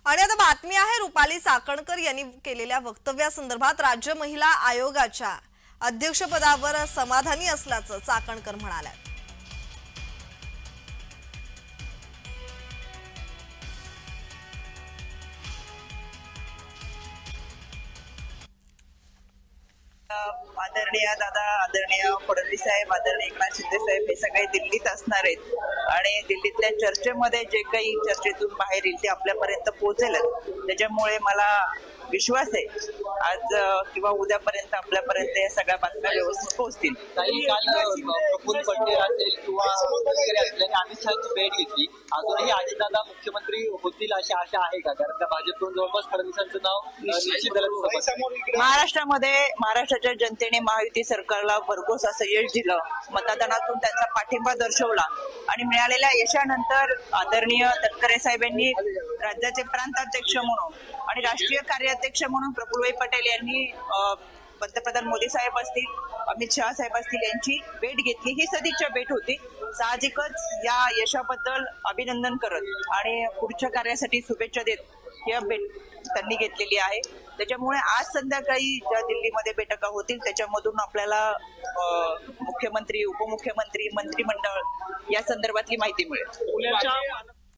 आणि आता बातमी आहे रुपाली चाकणकर यांनी केलेल्या वक्तव्यासंदर्भात राज्य महिला आयोगाच्या अध्यक्षपदावर समाधानी असल्याचं चाकणकर म्हणाल्या। आदरणीय दादा, आदरणीय फडणवीस साहेब, आदरणीय एकनाथ शिंदे साहेब हे सगळे दिल्लीत असणार आहेत आणि दिल्लीतल्या चर्चेमध्ये जे काही चर्चेतून बाहेर येईल ते आपल्यापर्यंत पोहोचेलच। त्याच्यामुळे मला विश्वास आहे आज किंवा उद्यापर्यंत आपल्यापर्यंत या सगळ्या बातम्या व्यवस्थित पोहोचतील। काही काल प्रफुल्ल पटेल असेल किंवा असल्याने अमित शहाची भेट घेतली, अजूनही अजितदादा मुख्यमंत्री होतील अशी आशा आहे का? कारण त्या भाजपकडून जवळपास फडणवीसांचं नाव निश्चित झालं। महाराष्ट्राच्या जनतेने महायुती सरकारला भरघोस असं यश दिलं, मतदानातून त्यांचा पाठिंबा दर्शवला आणि मिळालेल्या यशानंतर आदरणीय तटकरे साहेबांनी राज्याचे प्रांताध्यक्ष म्हणून आणि राष्ट्रीय कार्याध्यक्ष म्हणून प्रफुल्ल पटेल यांनी पंतप्रधान मोदी साहेब असतील, अमित शहा साहेब असतील यांची भेट घेतली। ही सदिच्छा भेट होती। साहजिकच या यशाबद्दल अभिनंदन करत आणि पुढच्या कार्यासाठी शुभेच्छा देत ही भेट त्यांनी घेतलेली आहे। त्याच्यामुळे आज संध्याकाळी ज्या दिल्लीमध्ये बैठका होतील त्याच्यामधून आपल्याला मुख्यमंत्री, उपमुख्यमंत्री, मंत्रिमंडळ या संदर्भातली माहिती मिळेल।